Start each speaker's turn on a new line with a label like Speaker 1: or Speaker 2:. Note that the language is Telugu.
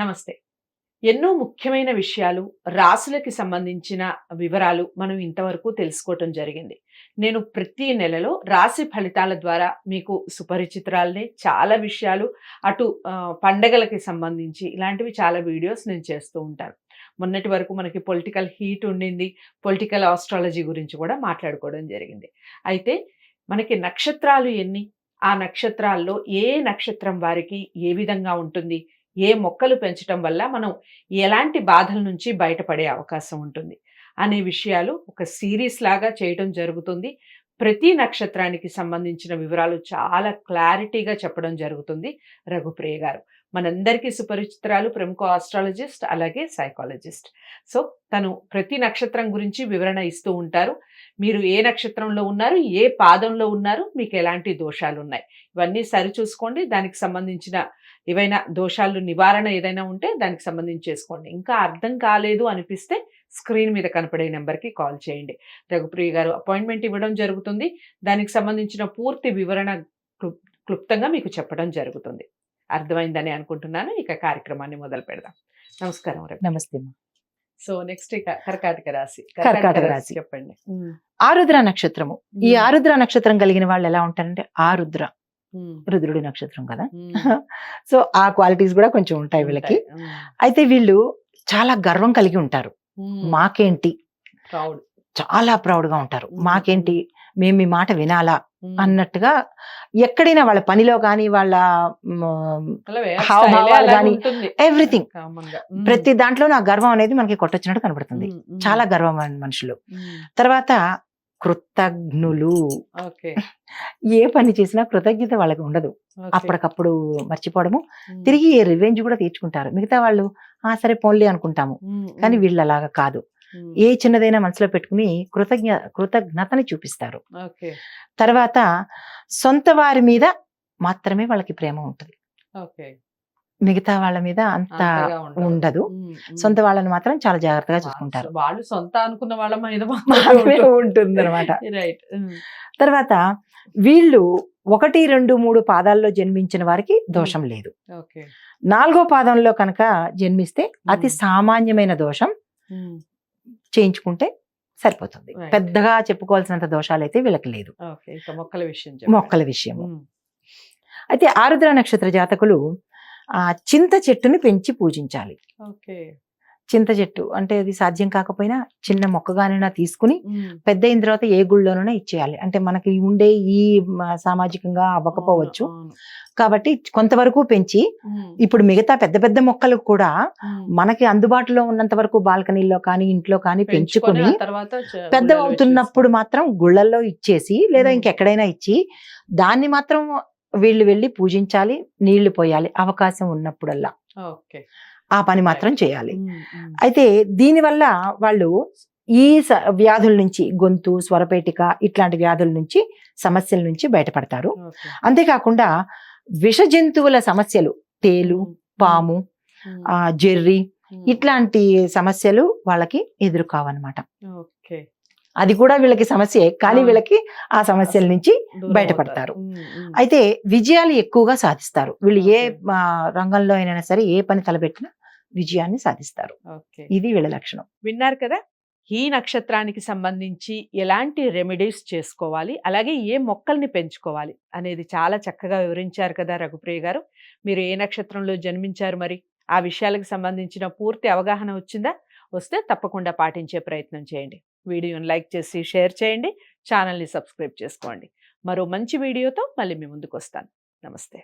Speaker 1: నమస్తే. ఎన్నో ముఖ్యమైన విషయాలు, రాశులకి సంబంధించిన వివరాలు మనం ఇంతవరకు తెలుసుకోవటం జరిగింది. నేను ప్రతి నెలలో రాశి ఫలితాల ద్వారా మీకు సుపరిచితురాలిని. చాలా విషయాలు అటు పండగలకి సంబంధించి ఇలాంటివి చాలా వీడియోస్ నేను చేస్తూ ఉంటాను. మొన్నటి వరకు మనకి పొలిటికల్ హీట్ ఉండింది. పొలిటికల్ ఆస్ట్రాలజీ గురించి కూడా మాట్లాడుకోవడం జరిగింది. అయితే మనకి నక్షత్రాలు ఎన్ని? ఆ నక్షత్రాల్లో ఏ నక్షత్రం వారికి ఏ విధంగా ఉంటుంది? ఏ మొక్కలు పెంచటం వల్ల మనం ఎలాంటి బాధల నుంచి బయటపడే అవకాశం ఉంటుంది అనే విషయాలు ఒక సిరీస్ లాగా చేయడం జరుగుతుంది. ప్రతి నక్షత్రానికి సంబంధించిన వివరాలు చాలా క్లారిటీగా చెప్పడం జరుగుతుంది రఘుప్రియ గారు. మనందరికీ సుపరిచితురాలు, ప్రముఖ ఆస్ట్రాలజిస్ట్, అలాగే సైకాలజిస్ట్. సో తను ప్రతి నక్షత్రం గురించి వివరణ ఇస్తూ ఉంటారు. మీరు ఏ నక్షత్రంలో ఉన్నారు, ఏ పాదంలో ఉన్నారు, మీకు ఎలాంటి దోషాలు ఉన్నాయి, ఇవన్నీ సరిచూసుకోండి. దానికి సంబంధించిన ఏవైనా దోషాలు నివారణ ఏదైనా ఉంటే దానికి సంబంధించి చేసుకోండి. ఇంకా అర్థం కాలేదు అనిపిస్తే స్క్రీన్ మీద కనపడే నెంబర్కి కాల్ చేయండి. రఘుప్రియ గారు అపాయింట్మెంట్ ఇవ్వడం జరుగుతుంది. దానికి సంబంధించిన పూర్తి వివరణ క్లుప్తంగా మీకు చెప్పడం జరుగుతుంది. అర్థమైందని అనుకుంటున్నాను. ఇక కార్యక్రమాన్ని మొదలు పెడదాం. నమస్కారం.
Speaker 2: నమస్తే.
Speaker 1: సో నెక్స్ట్ కర్కాటక రాశి.
Speaker 2: కర్కాటక రాశి
Speaker 1: చెప్పండి.
Speaker 2: ఆరుద్ర నక్షత్రము. ఈ ఆరుద్ర నక్షత్రం కలిగిన వాళ్ళు ఎలా ఉంటారంటే, ఆరుద్ర రుద్రుడి నక్షత్రం కదా, సో ఆ క్వాలిటీస్ కూడా కొంచెం ఉంటాయి వీళ్ళకి. అయితే వీళ్ళు చాలా గర్వం కలిగి ఉంటారు. మాకేంటి, చాలా ప్రౌడ్ గా ఉంటారు. మాకేంటి, మేము మీ మాట వినాలా అన్నట్టుగా ఎక్కడైనా వాళ్ళ పనిలో కానీ, వాళ్ళ హావభావాలు కానీ, ఎవ్రీథింగ్, ప్రతి దాంట్లో నా గర్వం అనేది మనకి కొట్టొచ్చినట్టు కనబడుతుంది. చాలా గర్వం మనుషులు. తర్వాత కృతజ్ఞులు. ఏ పని చేసినా కృతజ్ఞత వాళ్ళకి ఉండదు. అప్పటికప్పుడు మర్చిపోవడము, తిరిగి రివెంజ్ కూడా తీర్చుకుంటారు. మిగతా వాళ్ళు సరే పోన్లే అనుకుంటాము, కానీ వీళ్ళు అలాగా కాదు. ఏ చిన్నదైనా మనసులో పెట్టుకుని కృతజ్ఞతని చూపిస్తారు. తర్వాత సొంత వారి మీద మాత్రమే వాళ్ళకి ప్రేమ ఉంటుంది, మిగతా వాళ్ళ మీద అంత ఉండదు. సొంత వాళ్ళని మాత్రం చాలా జాగ్రత్తగా చూసుకుంటారు.
Speaker 1: వాళ్ళు సొంత అనుకున్న వాళ్ళ మీద
Speaker 2: ఉంటుంది అనమాట. తర్వాత వీళ్ళు 1, 2, 3 పాదాల్లో జన్మించిన వారికి దోషం లేదు. 4వ పాదంలో కనుక జన్మిస్తే అతి సామాన్యమైన దోషం, చేయించుకుంటే సరిపోతుంది. పెద్దగా చెప్పుకోవాల్సినంత దోషాలు అయితే వీళ్ళకి లేదు. మొక్కల విషయం. అయితే ఆరుద్ర నక్షత్ర జాతకులు చింత చెట్టుని పెంచి పూజించాలి. చింత చెట్టు అంటే అది సాధ్యం కాకపోయినా చిన్న మొక్కగానైనా తీసుకుని పెద్ద అయిన తర్వాత ఏ గుళ్ళోనైనా ఇచ్చేయాలి. అంటే మనకి ఉండే ఈ సామాజికంగా అవ్వకపోవచ్చు కాబట్టి కొంతవరకు పెంచి, ఇప్పుడు మిగతా పెద్ద పెద్ద మొక్కలు కూడా మనకి అందుబాటులో ఉన్నంత వరకు బాల్కనీలో కానీ ఇంట్లో కానీ పెంచుకుని పెద్ద అవుతున్నప్పుడు మాత్రం గుళ్ళల్లో ఇచ్చేసి, లేదా ఇంకెక్కడైనా ఇచ్చి దాన్ని మాత్రం వీళ్ళు వెళ్ళి పూజించాలి, నీళ్లు పోయాలి అవకాశం ఉన్నప్పుడల్లా. ఆ పని మాత్రం చేయాలి. అయితే దీనివల్ల వాళ్ళు ఈ వ్యాధుల నుంచి, గొంతు, స్వరపేటిక ఇట్లాంటి వ్యాధుల నుంచి, సమస్యల నుంచి బయటపడతారు. అంతేకాకుండా విష జంతువుల సమస్యలు, తేలు, పాము, జెర్రీ ఇట్లాంటి సమస్యలు వాళ్ళకి ఎదురు కావన్నమాట. అది కూడా వీళ్ళకి సమస్యే, కానీ వీళ్ళకి ఆ సమస్యల నుంచి బయటపడతారు. అయితే విజయాలు ఎక్కువగా సాధిస్తారు వీళ్ళు. ఏ రంగంలో అయినా సరే, ఏ పని తలపెట్టినా విజయాన్ని సాధిస్తారు. ఇది వీళ్ళ లక్షణం.
Speaker 1: విన్నారు కదా. ఈ నక్షత్రానికి సంబంధించి ఎలాంటి రెమెడీస్ చేసుకోవాలి, అలాగే ఏ మొక్కల్ని పెంచుకోవాలి అనేది చాలా చక్కగా వివరించారు కదా రఘుప్రియ గారు. మీరు ఏ నక్షత్రంలో జన్మించారు, మరి ఆ విషయాలకు సంబంధించిన పూర్తి అవగాహన వచ్చిందా? వస్తే తప్పకుండా పాటించే ప్రయత్నం చేయండి. వీడియోని లైక్ చేసి షేర్ చేయండి. ఛానల్ని సబ్స్క్రైబ్ చేసుకోండి. మరో మంచి వీడియోతో మళ్ళీ మీ ముందుకు వస్తాను. నమస్తే.